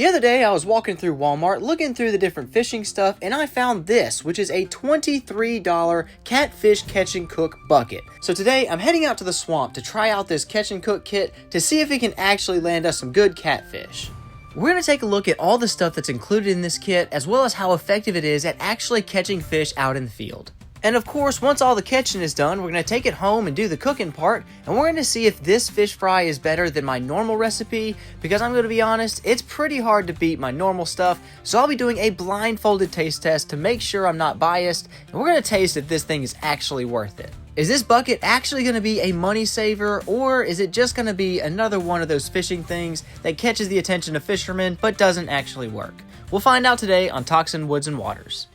The other day I was walking through Walmart looking through the different fishing stuff, and I found this, which is a $23 catfish catch and cook bucket. So today I'm heading out to the swamp to try out this catch and cook kit to see if it can actually land us some good catfish. We're going to take a look at all the stuff that's included in this kit, as well as how effective it is at actually catching fish out in the field. And of course, once all the catching is done, we're going to take it home and do the cooking part, and we're going to see if this fish fry is better than my normal recipe, because I'm going to be honest, it's pretty hard to beat my normal stuff, so I'll be doing a blindfolded taste test to make sure I'm not biased, and we're going to taste if this thing is actually worth it. Is this bucket actually going to be a money saver, or is it just going to be another one of those fishing things that catches the attention of fishermen but doesn't actually work? We'll find out today on Toxin Woods and Waters.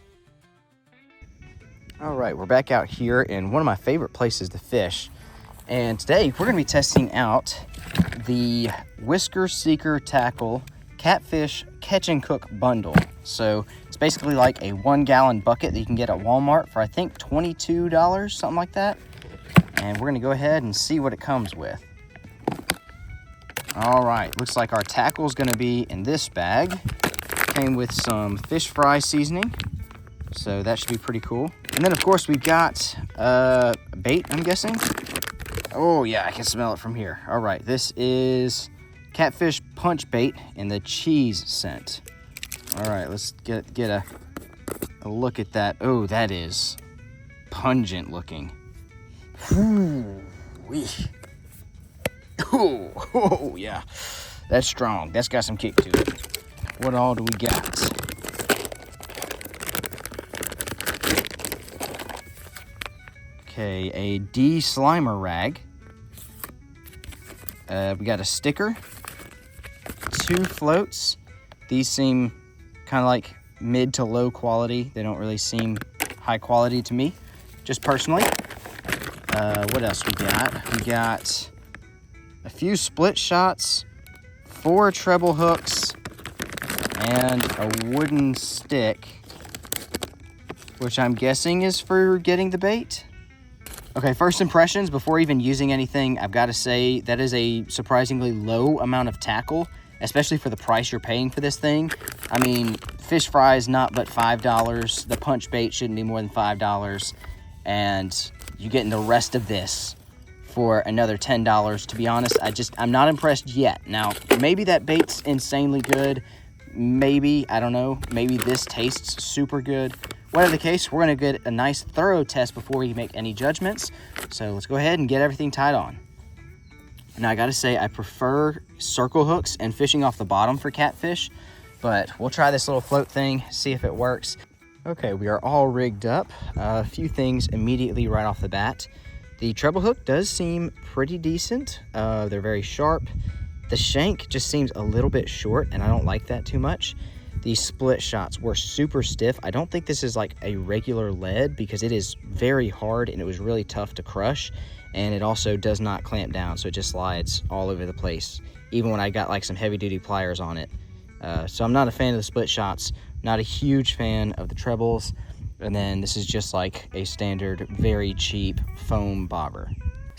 All right, we're back out here in one of my favorite places to fish. And today we're going to be testing out the Whisker Seeker Tackle Catfish Catch and Cook Bundle. So it's basically like a 1 gallon bucket that you can get at Walmart for I think $22, something like that. And we're going to go ahead and see what it comes with. All right, looks like our tackle is going to be in this bag. Came with some fish fry seasoning. So that should be pretty cool. And then, of course, we've got bait, I'm guessing. Oh, yeah, I can smell it from here. All right, this is catfish punch bait in the cheese scent. All right, let's get a look at that. Oh, that is pungent looking. Ooh-wee. Oh, yeah. That's strong. That's got some kick to it. What all do we got? Okay, a de-slimer rag. We got a sticker. 2 floats. These seem kind of like mid to low quality. They don't really seem high quality to me, just personally. What else we got? We got a few split shots, 4 treble hooks, and a wooden stick, which I'm guessing is for getting the bait. Okay, first impressions, before even using anything, I've got to say that is a surprisingly low amount of tackle, especially for the price you're paying for this thing. I mean, fish fry is not but $5. The punch bait shouldn't be more than $5. And you're getting the rest of this for another $10. To be honest, I'm not impressed yet. Now, maybe that bait's insanely good. Maybe, I don't know, maybe this tastes super good. Whatever the case, we're going to get a nice thorough test before we make any judgments. So let's go ahead and get everything tied on. Now I got to say, I prefer circle hooks and fishing off the bottom for catfish, but we'll try this little float thing, see if it works. Okay, we are all rigged up. A few things immediately right off the bat. The treble hook does seem pretty decent. They're very sharp. The shank just seems a little bit short, and I don't like that too much. These split shots were super stiff. I don't think this is like a regular lead because it is very hard and it was really tough to crush. And it also does not clamp down, so it just slides all over the place, even when I got like some heavy duty pliers on it. So I'm not a fan of the split shots, not a huge fan of the trebles. And then this is just like a standard, very cheap foam bobber.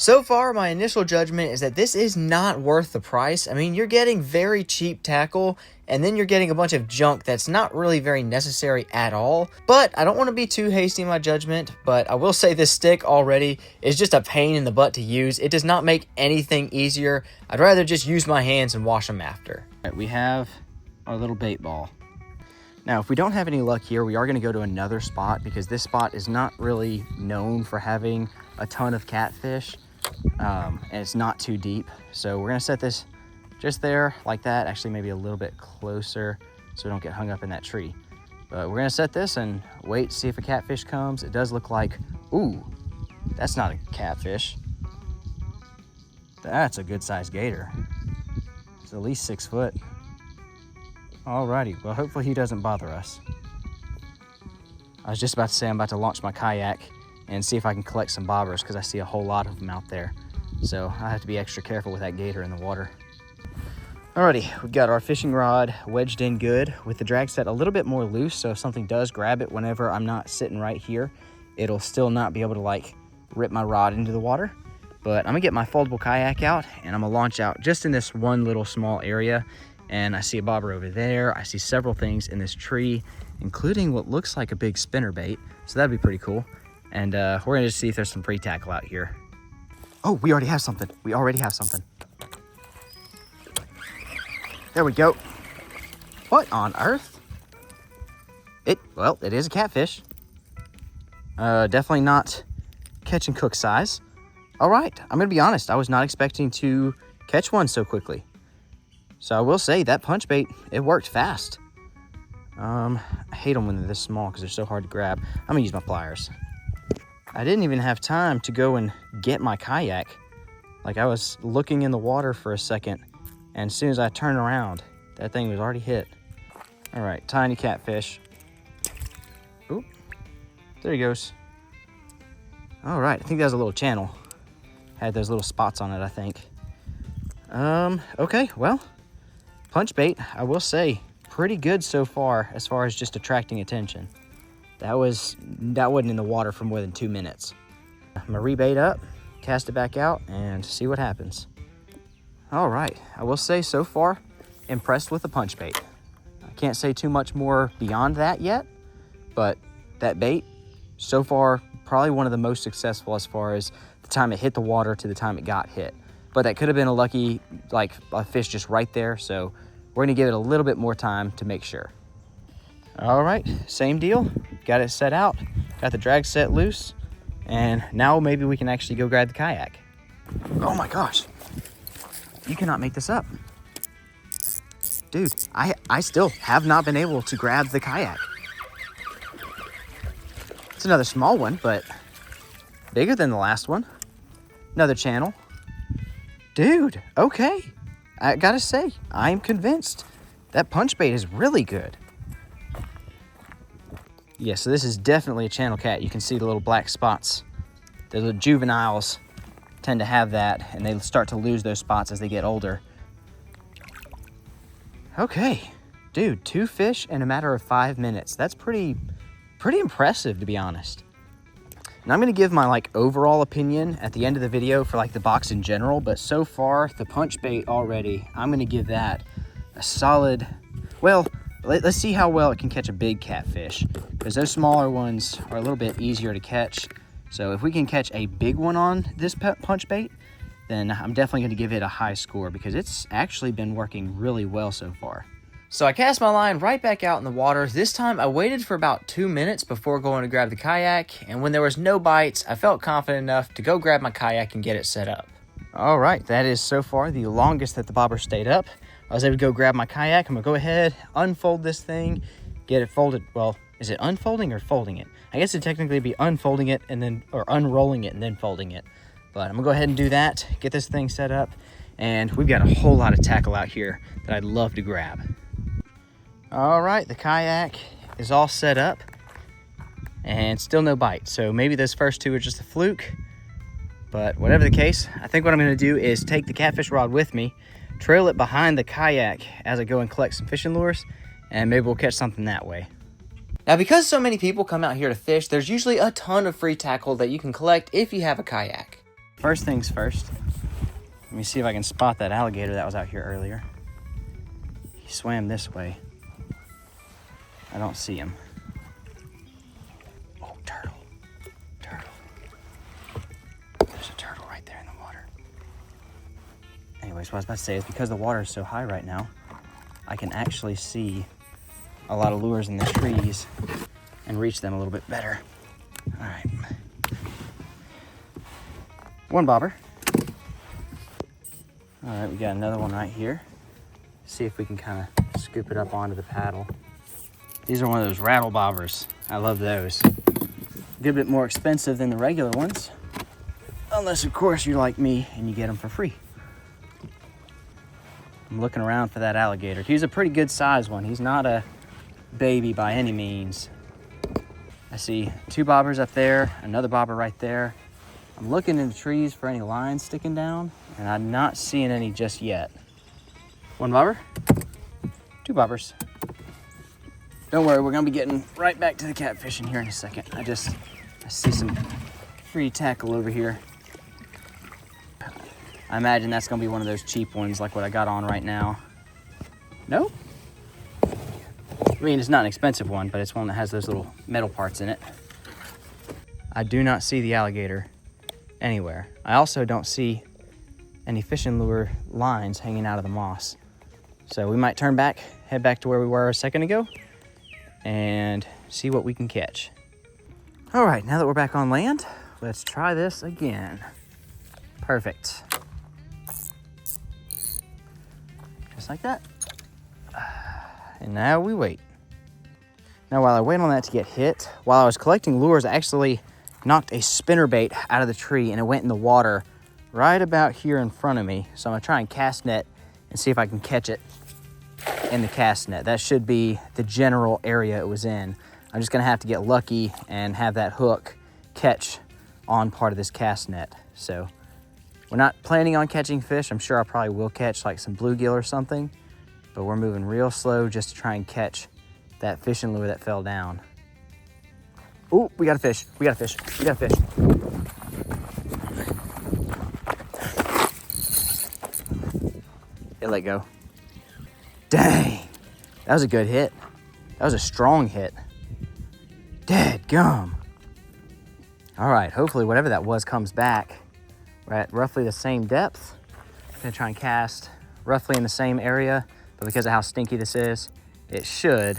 So far, my initial judgment is that this is not worth the price. I mean, you're getting very cheap tackle, and then you're getting a bunch of junk that's not really very necessary at all. But I don't want to be too hasty in my judgment, but I will say this stick already is just a pain in the butt to use. It does not make anything easier. I'd rather just use my hands and wash them after. All right, we have our little bait ball. Now, if we don't have any luck here, we are going to go to another spot because this spot is not really known for having a ton of catfish. And it's not too deep, so we're gonna set this just there like that, actually maybe a little bit closer so we don't get hung up in that tree. But we're gonna set this and wait to see if a catfish comes. It does look like, ooh, that's not a catfish, that's a good sized gator. It's at least 6 foot. Alrighty, well, hopefully he doesn't bother us. I was just about to say I'm about to launch my kayak and see if I can collect some bobbers because I see a whole lot of them out there. So I have to be extra careful with that gator in the water. Alrighty, we've got our fishing rod wedged in good with the drag set a little bit more loose, so if something does grab it whenever I'm not sitting right here, it'll still not be able to like rip my rod into the water. But I'm gonna get my foldable kayak out and I'm gonna launch out just in this one little small area And I see a bobber over there. I see several things in this tree, including what looks like a big spinner bait. So that'd be pretty cool. And we're gonna just see if there's some free tackle out here. Oh, we already have something. We already have something. There we go. What on earth? Well, it is a catfish. Definitely not catch and cook size. All right, I'm gonna be honest. I was not expecting to catch one so quickly. So I will say that punch bait, it worked fast. I hate them when they're this small because they're so hard to grab. I'm gonna use my pliers. I didn't even have time to go and get my kayak. Like, I was looking in the water for a second, and as soon as I turned around, that thing was already hit. All right, tiny catfish. Oop, there he goes. All right, I think that was a little channel. Had those little spots on it, I think. Okay, well, punch bait, I will say, pretty good so far as just attracting attention. That wasn't in the water for more than 2 minutes. I'm gonna rebait up, cast it back out, and see what happens. All right, I will say so far, impressed with the punch bait. I can't say too much more beyond that yet, but that bait, so far, probably one of the most successful as far as the time it hit the water to the time it got hit. But that could have been a lucky, like a fish just right there. So we're gonna give it a little bit more time to make sure. All right, same deal. Got it set out, got the drag set loose, and now maybe we can actually go grab the kayak. Oh my gosh, you cannot make this up. Dude, I still have not been able to grab the kayak. It's another small one, but bigger than the last one. Another channel. Dude, okay. I gotta say, I'm convinced that punch bait is really good. Yeah, so this is definitely a channel cat. You can see the little black spots. The little juveniles tend to have that, and they start to lose those spots as they get older. Okay, dude, 2 fish in a matter of 5 minutes. That's pretty impressive, to be honest. And I'm gonna give my overall opinion at the end of the video for the box in general, but so far, the punch bait already, I'm gonna give that a solid, well, let's see how well it can catch a big catfish, because those smaller ones are a little bit easier to catch. So if we can catch a big one on this punch bait, then I'm definitely gonna give it a high score, because it's actually been working really well so far. So I cast my line right back out in the water. This time I waited for about 2 minutes before going to grab the kayak, and when there was no bites, I felt confident enough to go grab my kayak and get it set up. All right, that is so far the longest that the bobber stayed up. I was able to go grab my kayak. I'm gonna go ahead, unfold this thing, get it folded. Well, is it unfolding or folding it? I guess it'd technically be unfolding it and then, or unrolling it and then folding it. But I'm gonna go ahead and do that, get this thing set up, and we've got a whole lot of tackle out here that I'd love to grab. All right, the kayak is all set up and still no bite. So maybe those first 2 are just a fluke, but whatever the case, I think what I'm gonna do is take the catfish rod with me, trail it behind the kayak as I go and collect some fishing lures, and maybe we'll catch something that way. Now, because so many people come out here to fish, there's usually a ton of free tackle that you can collect if you have a kayak. First things first, let me see if I can spot that alligator that was out here earlier. He swam this way. I don't see him. Oh, turtle. Turtle. There's a turtle right there in the water. Anyways, what I was about to say is because the water is so high right now, I can actually see a lot of lures in the trees and reach them a little bit better. All right. 1 bobber. All right, we got another one right here. See if we can kind of scoop it up onto the paddle. These are one of those rattle bobbers. I love those. A good bit more expensive than the regular ones. Unless, of course, you're like me and you get them for free. I'm looking around for that alligator. He's a pretty good sized one. He's not a baby by any means. I see 2 bobbers up there, another bobber right there. I'm looking in the trees for any lines sticking down, and I'm not seeing any just yet. 1 bobber, 2 bobbers. Don't worry, we're gonna be getting right back to the catfishing here in a second. I see some free tackle over here. I imagine that's gonna be one of those cheap ones like what I got on right now. No? I mean, it's not an expensive one, but it's one that has those little metal parts in it. I do not see the alligator anywhere. I also don't see any fishing lure lines hanging out of the moss. So we might turn back, head back to where we were a second ago, and see what we can catch. All right, now that we're back on land, let's try this again. Perfect. Just like that. And now we wait. Now while I wait on that to get hit, while I was collecting lures, I actually knocked a spinnerbait out of the tree and it went in the water right about here in front of me. So I'm gonna try and cast net and see if I can catch it in the cast net. That should be the general area it was in. I'm just gonna have to get lucky and have that hook catch on part of this cast net. So we're not planning on catching fish. I'm sure I probably will catch like some bluegill or something, but we're moving real slow just to try and catch that fishing lure that fell down. Oh, we got a fish. We got a fish. We got a fish. It let go. Dang. That was a good hit. That was a strong hit. Dadgum. All right, hopefully whatever that was comes back. We're at roughly the same depth. I'm gonna try and cast roughly in the same area, but because of how stinky this is, it should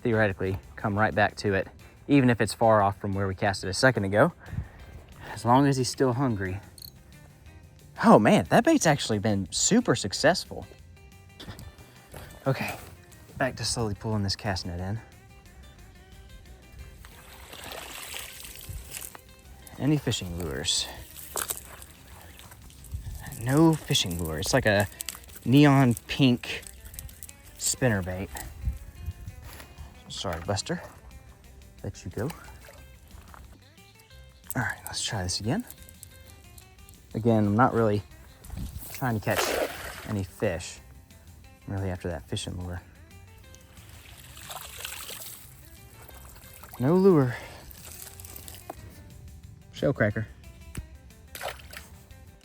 theoretically come right back to it, even if it's far off from where we cast it a second ago, as long as he's still hungry. Oh man, that bait's actually been super successful. Okay, back to slowly pulling this cast net in. Any fishing lures? No fishing lure. It's like a neon pink spinnerbait. Sorry, Buster. Let you go. All right, let's try this again. Again, I'm not really trying to catch any fish. I'm really after that fishing lure. No lure. Shell cracker.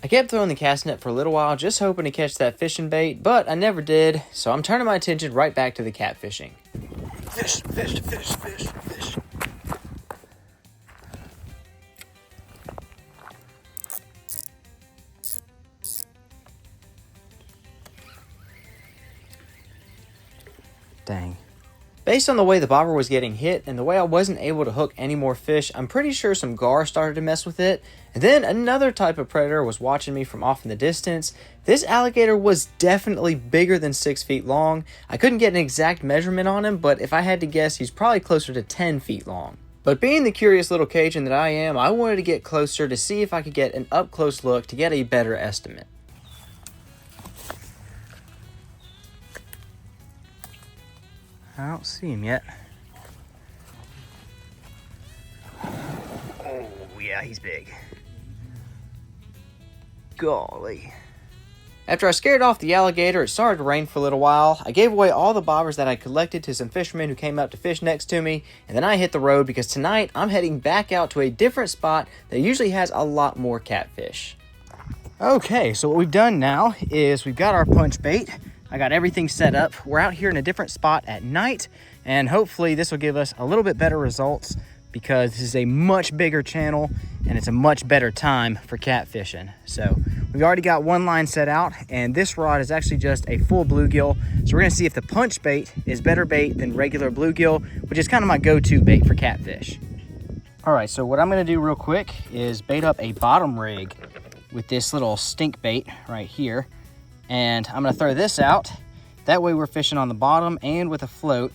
I kept throwing the cast net for a little while, just hoping to catch that fishing bait, but I never did, so I'm turning my attention right back to the catfishing. Fish, fish, fish, fish, fish. Dang. Based on the way the bobber was getting hit and the way I wasn't able to hook any more fish, I'm pretty sure some gar started to mess with it. And then another type of predator was watching me from off in the distance. This alligator was definitely bigger than 6 feet long. I couldn't get an exact measurement on him, but if I had to guess, he's probably closer to 10 feet long. But being the curious little Cajun that I am, I wanted to get closer to see if I could get an up-close look to get a better estimate. I don't see him yet. Oh, yeah, he's big. Golly. After I scared off the alligator, it started to rain for a little while. I gave away all the bobbers that I collected to some fishermen who came up to fish next to me, and then I hit the road because tonight I'm heading back out to a different spot that usually has a lot more catfish. Okay, so what we've done now is we've got our punch bait. I got everything set up. We're out here in a different spot at night, and hopefully this will give us a little bit better results because this is a much bigger channel and it's a much better time for catfishing. So we've already got one line set out, and this rod is actually just a full bluegill. So we're gonna see if the punch bait is better bait than regular bluegill, which is kind of my go-to bait for catfish. All right, so what I'm gonna do real quick is bait up a bottom rig with this little stink bait right here. And I'm gonna throw this out. That way we're fishing on the bottom and with a float.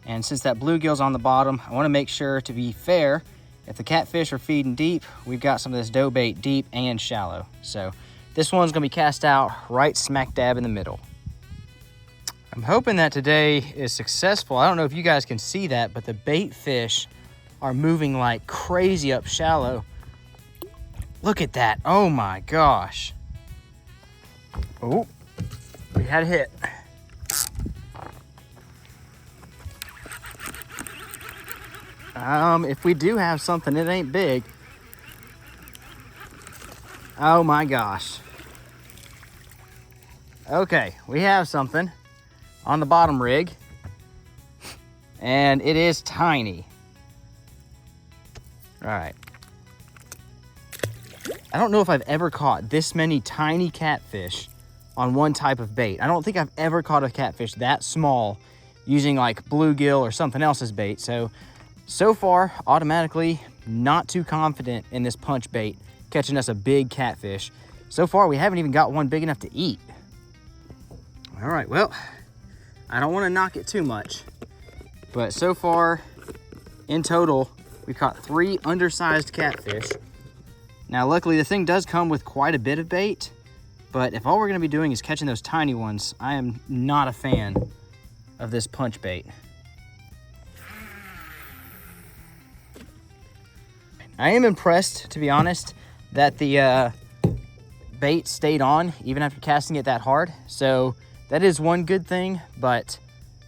And since that bluegill's on the bottom, I wanna make sure to be fair. If the catfish are feeding deep, we've got some of this dough bait deep and shallow. So this one's gonna be cast out right smack dab in the middle. I'm hoping that today is successful. I don't know if you guys can see that, but the bait fish are moving like crazy up shallow. Look at that, oh my gosh. Oh, we had a hit. If we do have something, it ain't big. Oh my gosh. Okay, we have something. on the bottom rig, and it is tiny. All right. I don't know if I've ever caught this many tiny catfish on one type of bait. I don't think I've ever caught a catfish that small using like bluegill or something else as bait. So far, automatically not too confident in this punch bait catching us a big catfish. So far, we haven't even got one big enough to eat. All right, well, I don't want to knock it too much, but so far, in total, we caught 3 undersized catfish. Now, luckily, the thing does come with quite a bit of bait, but if all we're gonna be doing is catching those tiny ones, I am not a fan of this punch bait. I am impressed, to be honest, that the bait stayed on even after casting it that hard. So that is one good thing, but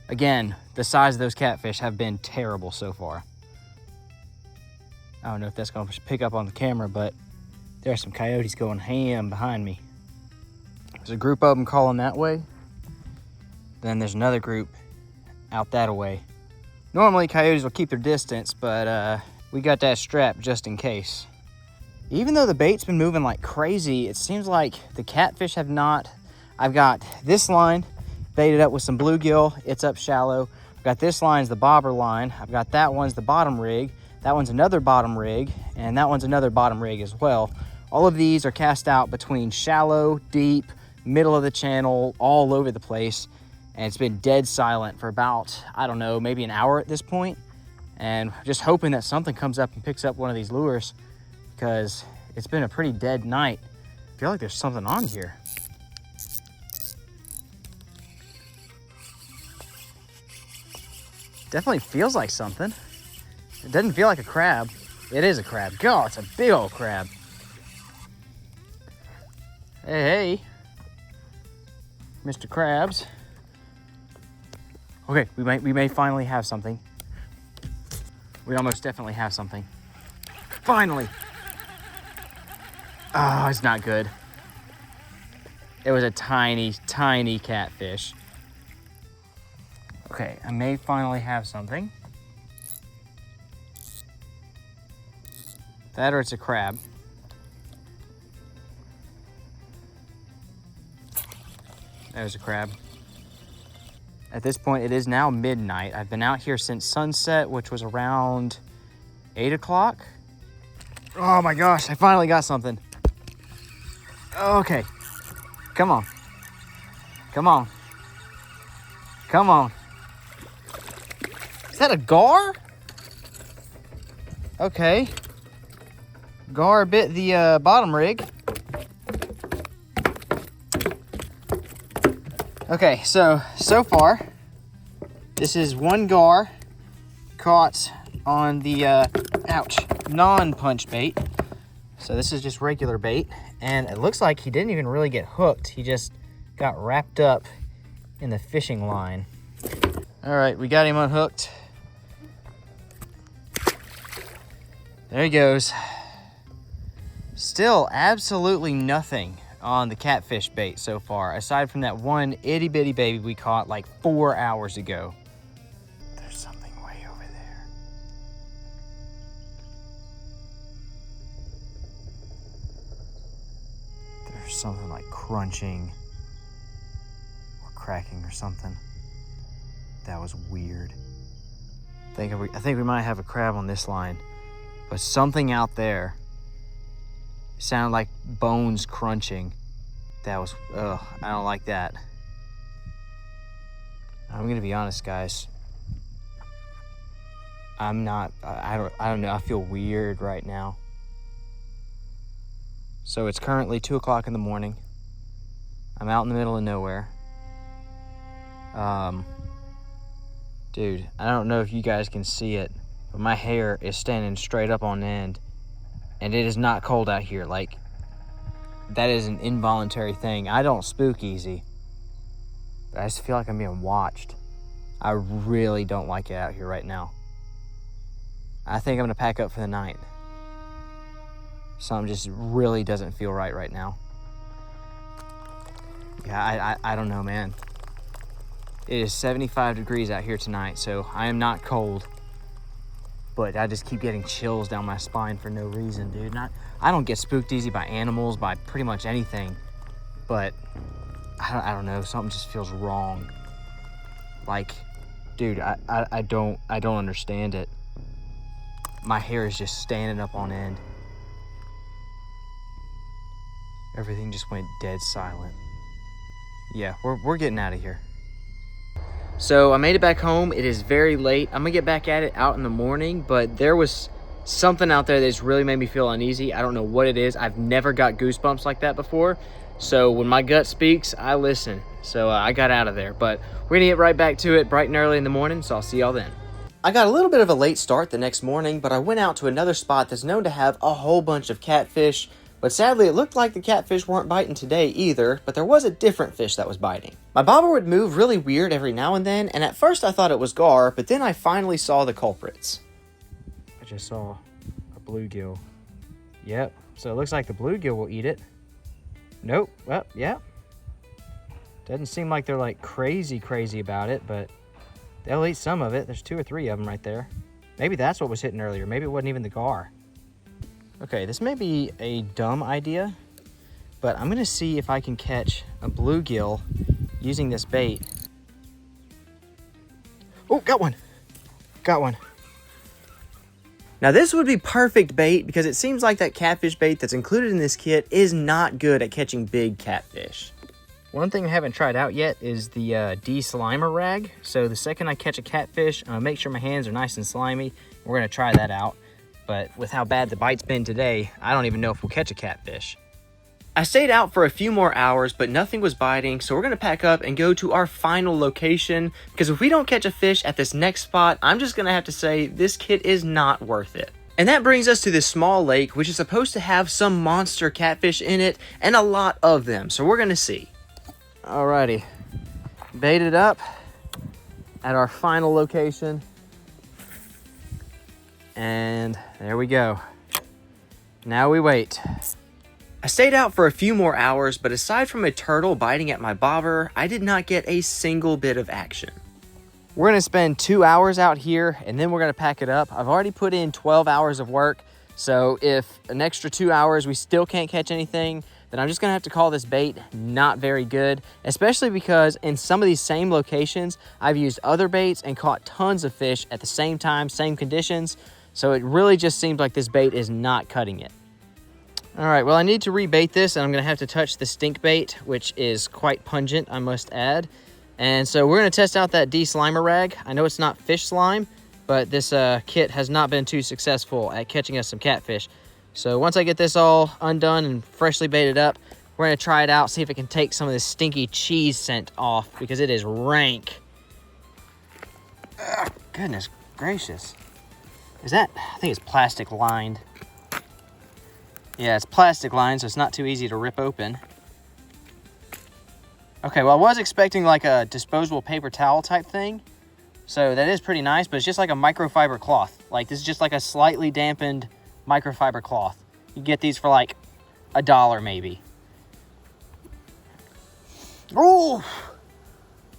again, the size of those catfish have been terrible so far. I don't know if that's gonna pick up on the camera, but there are some coyotes going ham behind me. There's a group of them calling that way. Then there's another group out that way. Normally coyotes will keep their distance, but we got that strap just in case. Even though the bait's been moving like crazy, it seems like the catfish have not. I've got this line baited up with some bluegill. It's up shallow. I've got this line's the bobber line. I've got that one's the bottom rig. That one's another bottom rig, and that one's another bottom rig as well. All of these are cast out between shallow, deep, middle of the channel, all over the place. And it's been dead silent for about, I don't know, maybe an hour at this point. And just hoping that something comes up and picks up one of these lures, because it's been a pretty dead night. I feel like there's something on here. Definitely feels like something. It doesn't feel like a crab. It is a crab. God, it's a big old crab. Hey, Mr. Krabs. Okay, we may finally have something. We almost definitely have something. Finally. Oh, it's not good. It was a tiny, tiny catfish. Okay, I may finally have something. That or it's a crab. There's a crab. At this point, it is now midnight. I've been out here since sunset, which was around 8 o'clock. Oh my gosh, I finally got something. Okay, come on. Come on. Come on. Is that a gar? Okay. Gar bit the bottom rig. Okay, so far, this is one gar caught on the, non-punch bait. So this is just regular bait, and it looks like he didn't even really get hooked. He just got wrapped up in the fishing line. All right, we got him unhooked. There he goes. Still absolutely nothing on the catfish bait so far, aside from that one itty bitty baby we caught like 4 hours ago. There's something way over there. There's something like crunching or cracking or something. That was weird. I think we might have a crab on this line, but something out there sounded like bones crunching. That was, ugh, I don't like that. I'm gonna be honest, guys. I don't know, I feel weird right now. So it's currently 2 o'clock in the morning. I'm out in the middle of nowhere. Dude, I don't know if you guys can see it, but my hair is standing straight up on end. And it is not cold out here. Like, that is an involuntary thing. I don't spook easy, but I just feel like I'm being watched. I really don't like it out here right now. I think I'm gonna pack up for the night. Something just really doesn't feel right now. Yeah, I don't know, man. It is 75 degrees out here tonight, so I am not cold. But I just keep getting chills down my spine for no reason, dude. I don't get spooked easy by animals, by pretty much anything. But I don't know, something just feels wrong. Like, dude, I don't understand it. My hair is just standing up on end. Everything just went dead silent. Yeah, we're getting out of here. So I made it back home. It is very late. I'm gonna get back at it out in the morning, but there was something out there that's really made me feel uneasy. I don't know what it is. I've never got goosebumps like that before. So when my gut speaks, I listen. So I got out of there, but we're gonna get right back to it bright and early in the morning. So I'll see y'all then. I got a little bit of a late start the next morning, but I went out to another spot that's known to have a whole bunch of catfish. But sadly, it looked like the catfish weren't biting today either, but there was a different fish that was biting. My bobber would move really weird every now and then, and at first I thought it was gar, but then I finally saw the culprits. I just saw a bluegill. Yep, so it looks like the bluegill will eat it. Nope, well, yeah. Doesn't seem like they're like crazy about it, but they'll eat some of it. There's 2 or 3 of them right there. Maybe that's what was hitting earlier. Maybe it wasn't even the gar. Okay, this may be a dumb idea, but I'm gonna see if I can catch a bluegill using this bait. Oh, got one. Got one. Now this would be perfect bait because it seems like that catfish bait that's included in this kit is not good at catching big catfish. One thing I haven't tried out yet is the de-slimer rag. So the second I catch a catfish, make sure my hands are nice and slimy. We're gonna try that out. But with how bad the bite's been today, I don't even know if we'll catch a catfish. I stayed out for a few more hours, but nothing was biting, so we're gonna pack up and go to our final location, because if we don't catch a fish at this next spot, I'm just gonna have to say this kit is not worth it. And that brings us to this small lake, which is supposed to have some monster catfish in it, and a lot of them, so we're gonna see. Alrighty, baited up at our final location. And there we go. Now we wait. I stayed out for a few more hours, but aside from a turtle biting at my bobber, I did not get a single bit of action. We're gonna spend 2 hours out here and then we're gonna pack it up. I've already put in 12 hours of work, so if an extra 2 hours we still can't catch anything, then I'm just gonna have to call this bait not very good, especially because in some of these same locations, I've used other baits and caught tons of fish at the same time, same conditions. So it really just seems like this bait is not cutting it. All right, well, I need to rebait this, and I'm gonna have to touch the stink bait, which is quite pungent, I must add. And so we're gonna test out that de-slimer rag. I know it's not fish slime, but this kit has not been too successful at catching us some catfish. So once I get this all undone and freshly baited up, we're gonna try it out, see if it can take some of this stinky cheese scent off, because it is rank. Ugh, goodness gracious. Is that, I think it's plastic lined. Yeah, it's plastic lined, so it's not too easy to rip open. Okay, well, I was expecting like a disposable paper towel type thing. So that is pretty nice, but it's just like a microfiber cloth. Like this is just like a slightly dampened microfiber cloth. You get these for like $1 maybe. Ooh!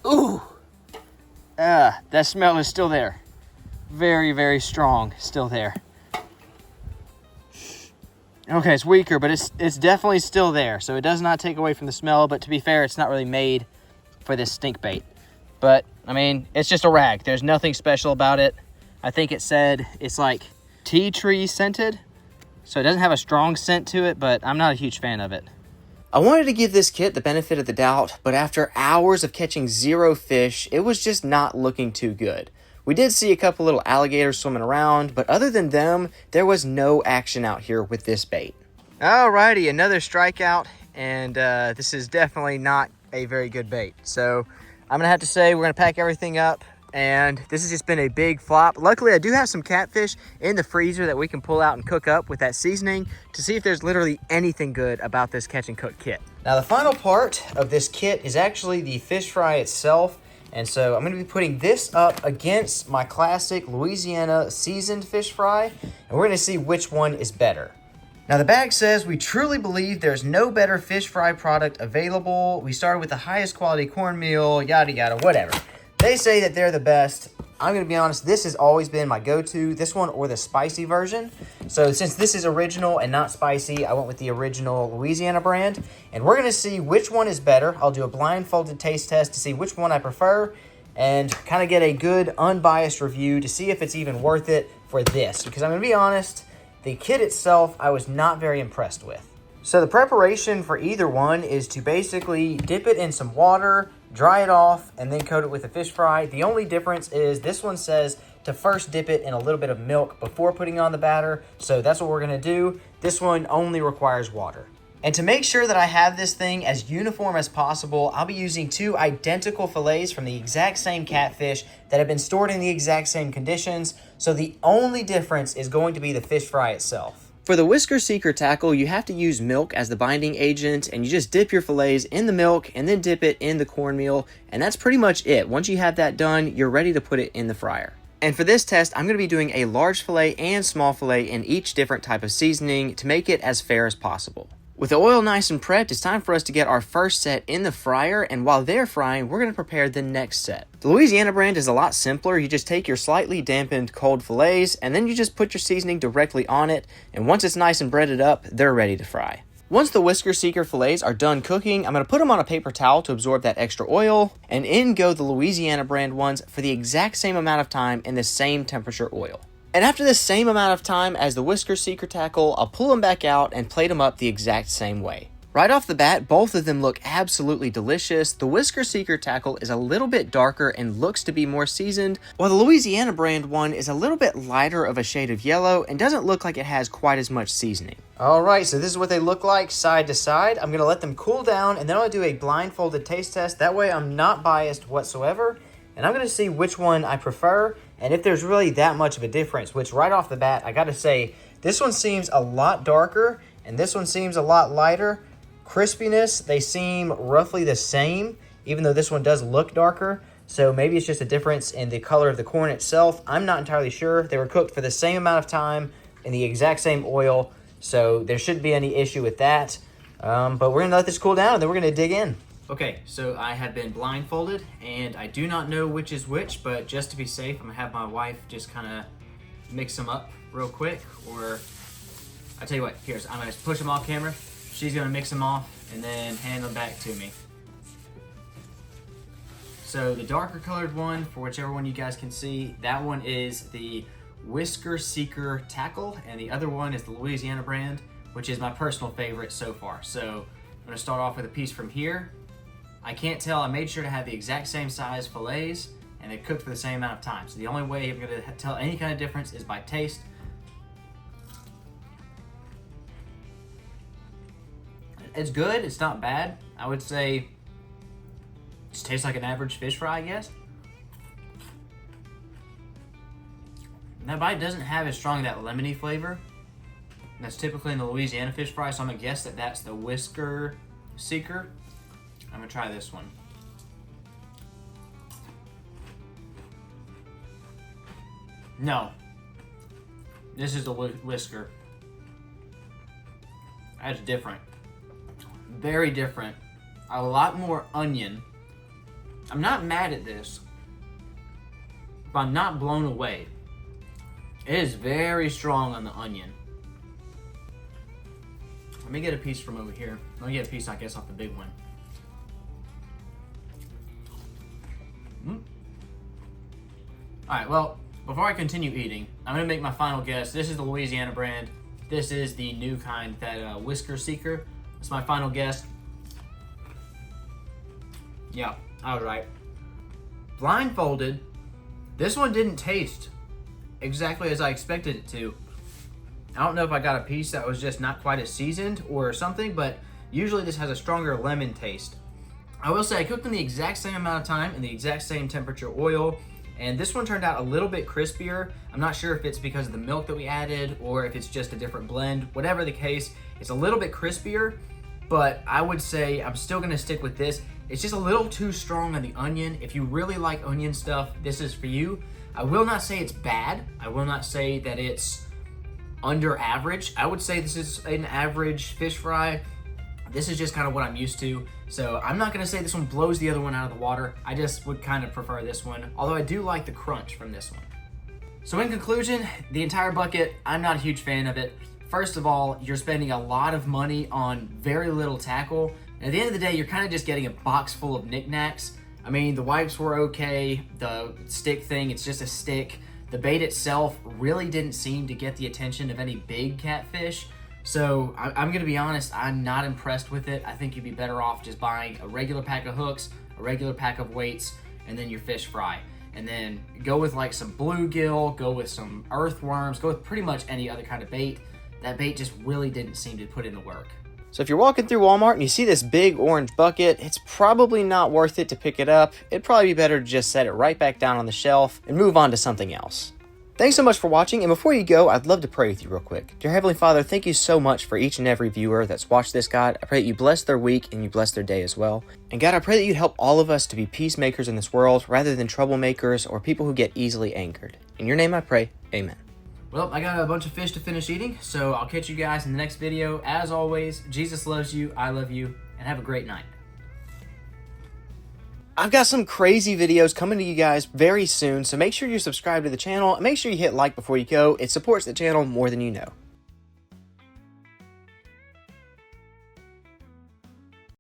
Ooh! That smell is still there. Very strong, still there. Okay, it's weaker, but it's definitely still there. So it does not take away from the smell, but to be fair, it's not really made for this stink bait. But, I mean, it's just a rag. There's nothing special about it. I think it said it's like tea tree scented. So it doesn't have a strong scent to it, but I'm not a huge fan of it. I wanted to give this kit the benefit of the doubt, but after hours of catching 0 fish, it was just not looking too good. We did see a couple little alligators swimming around, but other than them, there was no action out here with this bait. Alrighty, another strikeout, and this is definitely not a very good bait. So I'm gonna have to say we're gonna pack everything up, and this has just been a big flop. Luckily, I do have some catfish in the freezer that we can pull out and cook up with that seasoning to see if there's literally anything good about this catch and cook kit. Now, the final part of this kit is actually the fish fry itself. And so I'm going to be putting this up against my classic Louisiana seasoned fish fry, and we're going to see which one is better. Now the bag says, we truly believe there's no better fish fry product available. We started with the highest quality cornmeal, yada yada, whatever. They say that they're the best. I'm going to be honest, this has always been my go-to, this one or the spicy version. So since this is original and not spicy, I went with the original Louisiana brand. And we're going to see which one is better. I'll do a blindfolded taste test to see which one I prefer and kind of get a good unbiased review to see if it's even worth it for this. Because I'm going to be honest, the kit itself I was not very impressed with. So the preparation for either one is to basically dip it in some water, dry it off, and then coat it with a fish fry. The only difference is this one says to first dip it in a little bit of milk before putting on the batter. So that's what we're gonna do. This one only requires water. And to make sure that I have this thing as uniform as possible, I'll be using 2 identical fillets from the exact same catfish that have been stored in the exact same conditions. So the only difference is going to be the fish fry itself. For the Whisker Seeker tackle, you have to use milk as the binding agent, and you just dip your fillets in the milk and then dip it in the cornmeal, and that's pretty much it. Once you have that done, you're ready to put it in the fryer. And for this test, I'm going to be doing a large fillet and small fillet in each different type of seasoning to make it as fair as possible. With the oil nice and prepped, it's time for us to get our first set in the fryer, and while they're frying, we're going to prepare the next set. The Louisiana brand is a lot simpler. You just take your slightly dampened cold fillets, and then you just put your seasoning directly on it, and once it's nice and breaded up, they're ready to fry. Once the Whisker Seeker fillets are done cooking, I'm going to put them on a paper towel to absorb that extra oil, and in go the Louisiana brand ones for the exact same amount of time in the same temperature oil. And after the same amount of time as the Whisker Seeker tackle, I'll pull them back out and plate them up the exact same way. Right off the bat, both of them look absolutely delicious. The Whisker Seeker tackle is a little bit darker and looks to be more seasoned, while the Louisiana brand one is a little bit lighter of a shade of yellow and doesn't look like it has quite as much seasoning. Alright, so this is what they look like side to side. I'm going to let them cool down and then I'll do a blindfolded taste test. That way I'm not biased whatsoever. And I'm going to see which one I prefer and if there's really that much of a difference, which right off the bat, I got to say, this one seems a lot darker and this one seems a lot lighter. Crispiness, they seem roughly the same, even though this one does look darker. So maybe it's just a difference in the color of the corn itself. I'm not entirely sure. They were cooked for the same amount of time in the exact same oil, so there shouldn't be any issue with that. But we're going to let this cool down and then we're going to dig in. Okay, so I have been blindfolded, and I do not know which is which, but just to be safe, I'm going to have my wife just kind of mix them up real quick, or I'll tell you what, I'm going to push them off camera, she's going to mix them off, and then hand them back to me. So the darker colored one, for whichever one you guys can see, that one is the Whisker Seeker tackle, and the other one is the Louisiana brand, which is my personal favorite so far. So I'm going to start off with a piece from here. I can't tell, I made sure to have the exact same size fillets and they cooked for the same amount of time. So the only way I'm gonna tell any kind of difference is by taste. It's good, it's not bad. I would say it just tastes like an average fish fry, I guess. That bite doesn't have as strong that lemony flavor. That's typically in the Louisiana fish fry, so I'm gonna guess that that's the Whisker Seeker. I'm gonna try this one. No, this is the Whisker. That's different. Very different. A lot more onion. I'm not mad at this, but I'm not blown away. It is very strong on the onion. Let me get a piece from over here. Let me get a piece, I guess, off the big one. Alright, well, before I continue eating, I'm going to make my final guess. This is the Louisiana brand. This is the new kind, that Whisker Seeker. That's my final guess. Yeah, I was right. Blindfolded, this one didn't taste exactly as I expected it to. I don't know if I got a piece that was just not quite as seasoned or something, but usually this has a stronger lemon taste. I will say I cooked in the exact same amount of time in the exact same temperature oil, and this one turned out a little bit crispier. I'm not sure if it's because of the milk that we added or if it's just a different blend. Whatever the case, it's a little bit crispier, but I would say I'm still gonna stick with this. It's just a little too strong on the onion. If you really like onion stuff, this is for you. I will not say it's bad. I will not say that it's under average. I would say this is an average fish fry. This is just kind of what I'm used to, so I'm not gonna say this one blows the other one out of the water. I just would kind of prefer this one, although I do like the crunch from this one. So in conclusion, the entire bucket, I'm not a huge fan of it. First of all, you're spending a lot of money on very little tackle. And at the end of the day, you're kind of just getting a box full of knickknacks. I mean, the wipes were okay. The stick thing, it's just a stick. The bait itself really didn't seem to get the attention of any big catfish. So I'm gonna be honest, I'm not impressed with it. I think you'd be better off just buying a regular pack of hooks, a regular pack of weights, and then your fish fry. And then go with like some bluegill, go with some earthworms, go with pretty much any other kind of bait. That bait just really didn't seem to put in the work. So if you're walking through Walmart and you see this big orange bucket, it's probably not worth it to pick it up. It'd probably be better to just set it right back down on the shelf and move on to something else. Thanks so much for watching, and before you go, I'd love to pray with you real quick. Dear Heavenly Father, thank you so much for each and every viewer that's watched this, God. I pray that you bless their week and you bless their day as well. And God, I pray that you help all of us to be peacemakers in this world rather than troublemakers or people who get easily angered. In your name I pray, amen. Well, I got a bunch of fish to finish eating, so I'll catch you guys in the next video. As always, Jesus loves you, I love you, and have a great night. I've got some crazy videos coming to you guys very soon, so make sure you subscribe to the channel and make sure you hit like before you go. It supports the channel more than you know.